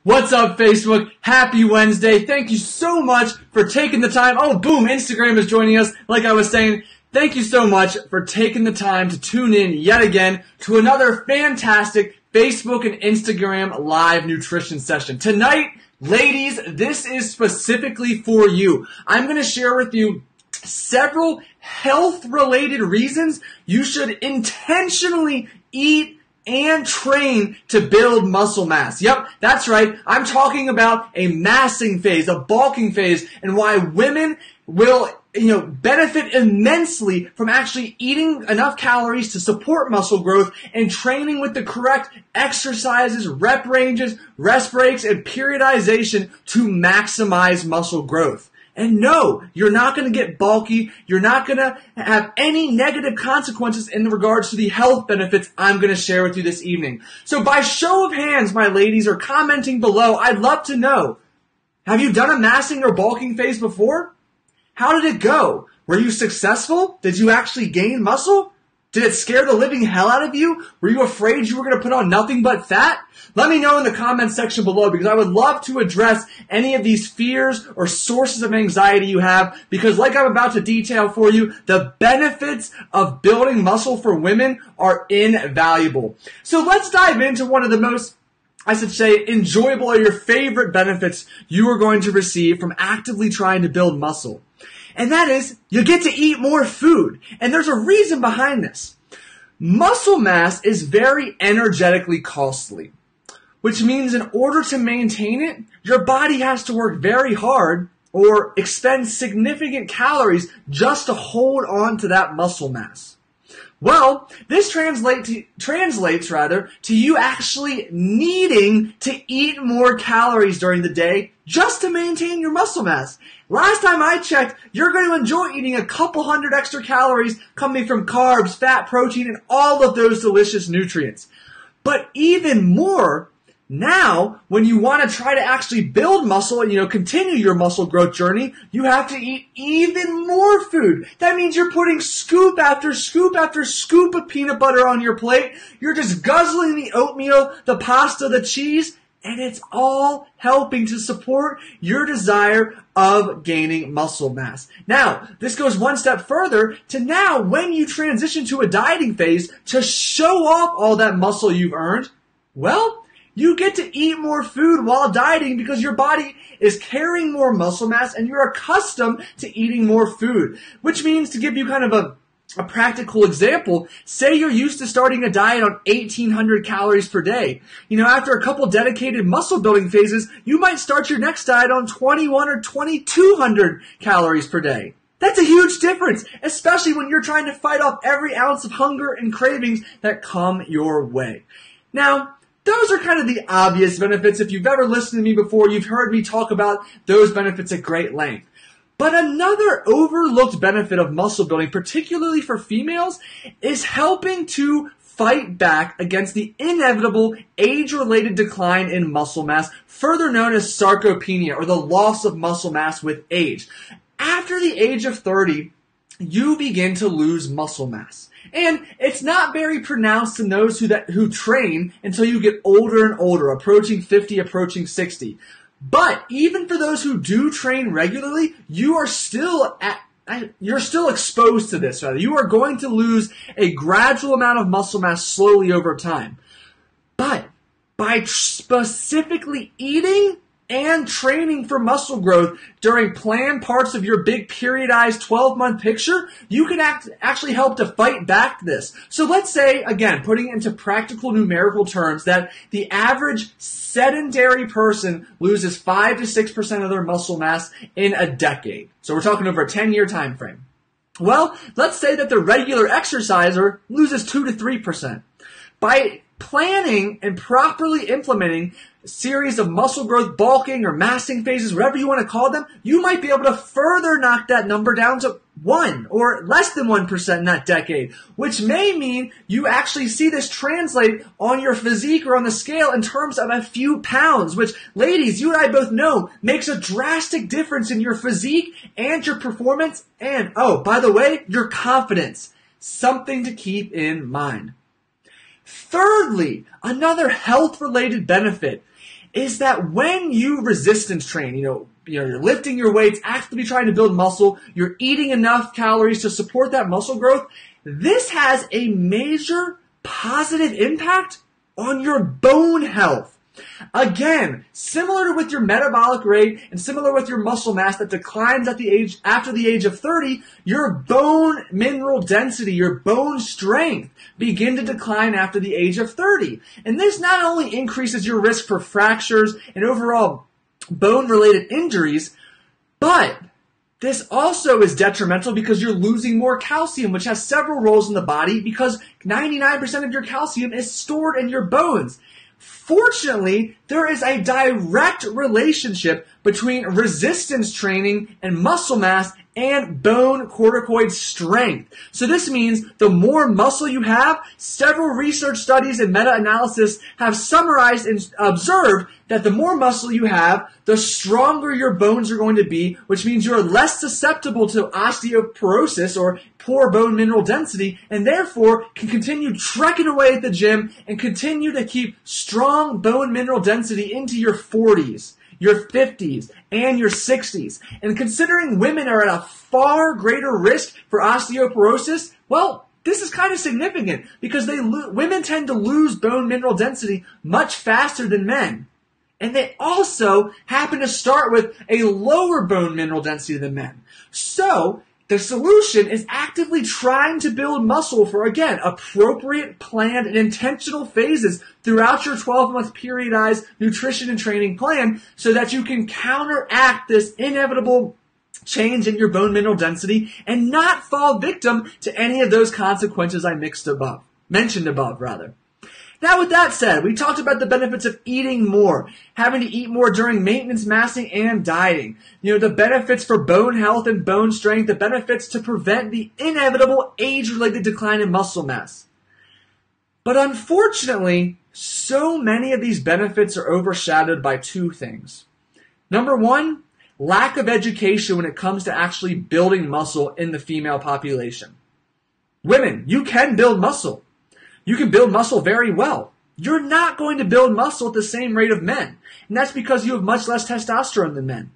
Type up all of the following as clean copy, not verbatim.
What's up, Facebook? Happy Wednesday. Thank you so much for taking the time. Oh, boom, Instagram is joining us. Like I was saying, thank you so much for taking the time to tune in yet again to another fantastic Facebook and Instagram live nutrition session. Tonight, ladies, this is specifically for you. I'm going to share with you several health-related reasons you should intentionally eat and train to build muscle mass. Yep, that's right. I'm talking about a massing phase, a bulking phase, and why women will, benefit immensely from actually eating enough calories to support muscle growth and training with the correct exercises, rep ranges, rest breaks, and periodization to maximize muscle growth. And no, you're not going to get bulky. You're not going to have any negative consequences in regards to the health benefits I'm going to share with you this evening. So by show of hands, my ladies, or commenting below, I'd love to know, have you done a massing or bulking phase before? How did it go? Were you successful? Did you actually gain muscle? Did it scare the living hell out of you? Were you afraid you were going to put on nothing but fat? Let me know in the comments section below, because I would love to address any of these fears or sources of anxiety you have, because like I'm about to detail for you, the benefits of building muscle for women are invaluable. So let's dive into one of the most, I should say, enjoyable or your favorite benefits you are going to receive from actively trying to build muscle. And that is, you get to eat more food. And there's a reason behind this. Muscle mass is very energetically costly, which means in order to maintain it, your body has to work very hard or expend significant calories just to hold on to that muscle mass. Well, this translates to you actually needing to eat more calories during the day just to maintain your muscle mass. Last time I checked, you're going to enjoy eating a couple hundred extra calories coming from carbs, fat, protein, and all of those delicious nutrients. But even more, now, when you want to try to actually build muscle and, continue your muscle growth journey, you have to eat even more food. That means you're putting scoop after scoop after scoop of peanut butter on your plate. You're just guzzling the oatmeal, the pasta, the cheese, and it's all helping to support your desire of gaining muscle mass. Now, this goes one step further to now when you transition to a dieting phase to show off all that muscle you've earned, well, you get to eat more food while dieting because your body is carrying more muscle mass and you're accustomed to eating more food. Which means, to give you kind of a practical example, say you're used to starting a diet on 1,800 calories per day. After a couple dedicated muscle building phases, you might start your next diet on 2,100 or 2,200 calories per day. That's a huge difference, especially when you're trying to fight off every ounce of hunger and cravings that come your way. Now, those are kind of the obvious benefits. If you've ever listened to me before, you've heard me talk about those benefits at great length. But another overlooked benefit of muscle building, particularly for females, is helping to fight back against the inevitable age-related decline in muscle mass, further known as sarcopenia, or the loss of muscle mass with age. After the age of 30, you begin to lose muscle mass. And it's not very pronounced in those who train until you get older and older, approaching 50, approaching 60. But even for those who do train regularly, you're still exposed to this. Rather, you are going to lose a gradual amount of muscle mass slowly over time. But by specifically eating and training for muscle growth during planned parts of your big periodized 12-month picture, you can actually help to fight back this. So let's say, again, putting it into practical numerical terms, that the average sedentary person loses 5 to 6% of their muscle mass in a decade. So we're talking over a 10-year time frame. Well, let's say that the regular exerciser loses 2 to 3%. By planning and properly implementing a series of muscle growth, bulking, or massing phases, whatever you want to call them, you might be able to further knock that number down to 1 or less than 1% in that decade, which may mean you actually see this translate on your physique or on the scale in terms of a few pounds, which, ladies, you and I both know makes a drastic difference in your physique and your performance and, oh, by the way, your confidence. Something to keep in mind. Thirdly, another health-related benefit is that when you resistance train, you're lifting your weights, actively trying to build muscle, you're eating enough calories to support that muscle growth, this has a major positive impact on your bone health. Again, similar to with your metabolic rate and similar with your muscle mass that declines after the age of 30, your bone mineral density, your bone strength begin to decline after the age of 30. And this not only increases your risk for fractures and overall bone-related injuries, but this also is detrimental because you're losing more calcium, which has several roles in the body because 99% of your calcium is stored in your bones. Fortunately, there is a direct relationship between resistance training and muscle mass and bone corticoid strength. So this means the more muscle you have, several research studies and meta-analysis have summarized and observed that the more muscle you have, the stronger your bones are going to be, which means you're less susceptible to osteoporosis or poor bone mineral density, and therefore can continue trekking away at the gym and continue to keep strong bone mineral density into your 40s, your 50s, and your 60s. And considering women are at a far greater risk for osteoporosis, well, this is kind of significant because women tend to lose bone mineral density much faster than men. And they also happen to start with a lower bone mineral density than men. So, the solution is actively trying to build muscle for, again, appropriate, planned, and intentional phases throughout your 12-month periodized nutrition and training plan so that you can counteract this inevitable change in your bone mineral density and not fall victim to any of those consequences I mentioned above. Now, with that said, we talked about the benefits of eating more, having to eat more during maintenance massing and dieting. The benefits for bone health and bone strength, the benefits to prevent the inevitable age-related decline in muscle mass. But unfortunately, so many of these benefits are overshadowed by two things. Number one, lack of education when it comes to actually building muscle in the female population. Women, you can build muscle. You can build muscle very well. You're not going to build muscle at the same rate of men. And that's because you have much less testosterone than men.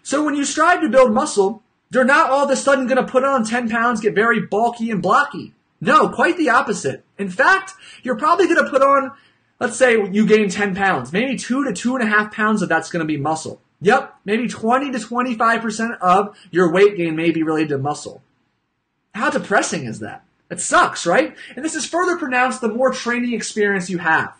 So when you strive to build muscle, you're not all of a sudden going to put on 10 pounds, get very bulky and blocky. No, quite the opposite. In fact, you're probably going to put on, let's say you gain 10 pounds. Maybe 2 to 2.5 pounds of that's going to be muscle. Yep, maybe 20 to 25% of your weight gain may be related to muscle. How depressing is that? It sucks, right? And this is further pronounced the more training experience you have.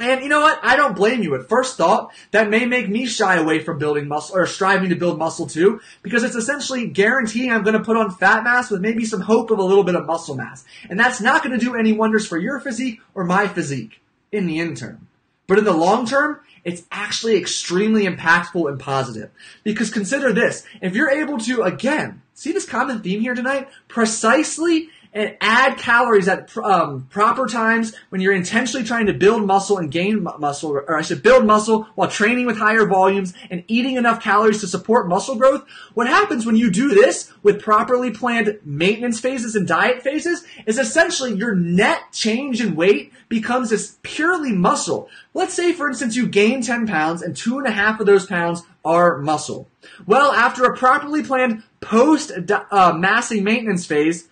And you know what? I don't blame you. At first thought, that may make me shy away from building muscle or striving to build muscle too, because it's essentially guaranteeing I'm going to put on fat mass with maybe some hope of a little bit of muscle mass. And that's not going to do any wonders for your physique or my physique in the interim. But in the long term, it's actually extremely impactful and positive. Because consider this. If you're able to, again, see this common theme here tonight? Precisely and add calories at proper times when you're intentionally trying to build muscle and gain muscle, or I should build muscle while training with higher volumes and eating enough calories to support muscle growth. What happens when you do this with properly planned maintenance phases and diet phases is essentially your net change in weight becomes this purely muscle. Let's say, for instance, you gain 10 pounds and 2.5 of those pounds are muscle. Well, after a properly planned post-massing maintenance phase,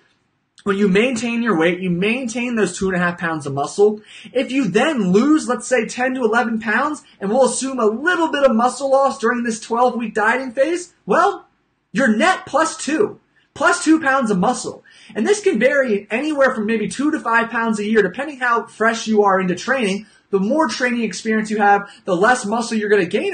when you maintain your weight, you maintain those 2.5 pounds of muscle. If you then lose, let's say 10 to 11 pounds, and we'll assume a little bit of muscle loss during this 12-week dieting phase, well, you're net plus 2 pounds of muscle. And this can vary anywhere from maybe 2 to 5 pounds a year, depending how fresh you are into training. The more training experience you have, the less muscle you're going to gain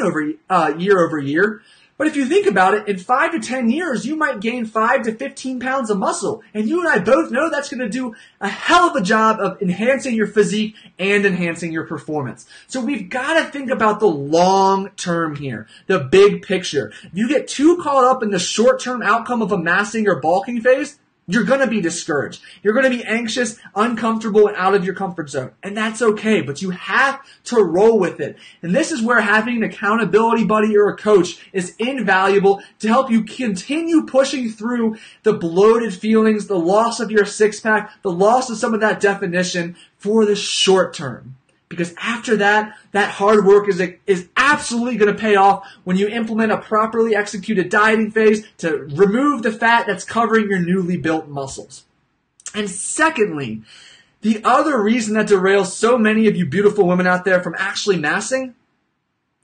year over year. But if you think about it, in 5 to 10 years, you might gain 5 to 15 pounds of muscle. And you and I both know that's going to do a hell of a job of enhancing your physique and enhancing your performance. So we've got to think about the long term here, the big picture. If you get too caught up in the short-term outcome of a massing or bulking phase, you're going to be discouraged. You're going to be anxious, uncomfortable, and out of your comfort zone. And that's okay, but you have to roll with it. And this is where having an accountability buddy or a coach is invaluable to help you continue pushing through the bloated feelings, the loss of your six-pack, the loss of some of that definition for the short term. Because after that, that hard work is absolutely going to pay off when you implement a properly executed dieting phase to remove the fat that's covering your newly built muscles. And secondly, the other reason that derails so many of you beautiful women out there from actually massing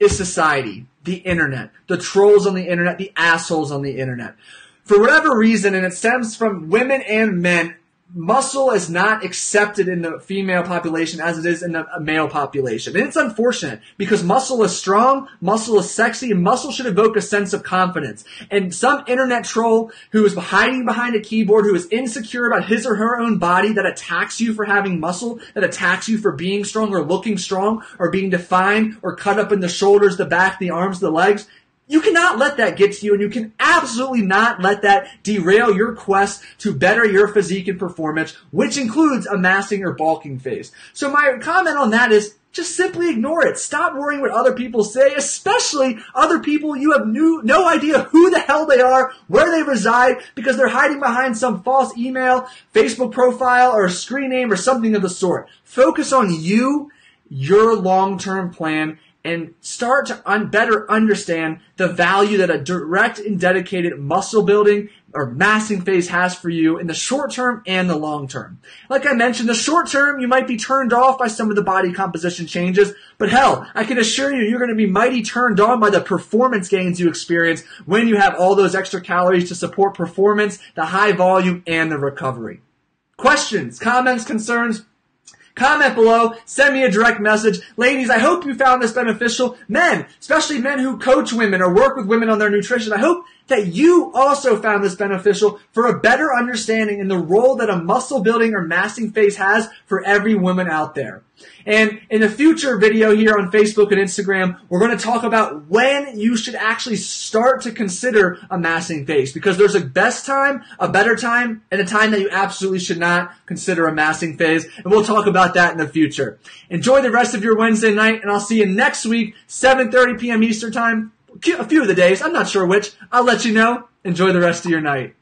is society, the internet, the trolls on the internet, the assholes on the internet. For whatever reason, and it stems from women and men, muscle is not accepted in the female population as it is in the male population. And it's unfortunate because muscle is strong, muscle is sexy, and muscle should evoke a sense of confidence. And some internet troll who is hiding behind a keyboard, who is insecure about his or her own body, that attacks you for having muscle, that attacks you for being strong or looking strong or being defined or cut up in the shoulders, the back, the arms, the legs, you cannot let that get to you, and you can absolutely not let that derail your quest to better your physique and performance, which includes a massing or bulking phase. So my comment on that is just simply ignore it. Stop worrying what other people say, especially other people you have no idea who the hell they are, where they reside, because they're hiding behind some false email, Facebook profile, or a screen name or something of the sort. Focus on you, your long-term plan, and start to better understand the value that a direct and dedicated muscle building or massing phase has for you in the short term and the long term. Like I mentioned, the short term, you might be turned off by some of the body composition changes, but hell, I can assure you, you're going to be mighty turned on by the performance gains you experience when you have all those extra calories to support performance, the high volume, and the recovery. Questions, comments, concerns? Comment below, send me a direct message. Ladies, I hope you found this beneficial. Men, especially men who coach women or work with women on their nutrition, I hope that you also found this beneficial for a better understanding in the role that a muscle building or massing phase has for every woman out there. And in a future video here on Facebook and Instagram, we're going to talk about when you should actually start to consider a massing phase, because there's a best time, a better time, and a time that you absolutely should not consider a massing phase. And we'll talk about that in the future. Enjoy the rest of your Wednesday night, and I'll see you next week, 7:30 p.m. Eastern Time. A few of the days, I'm not sure which. I'll let you know. Enjoy the rest of your night.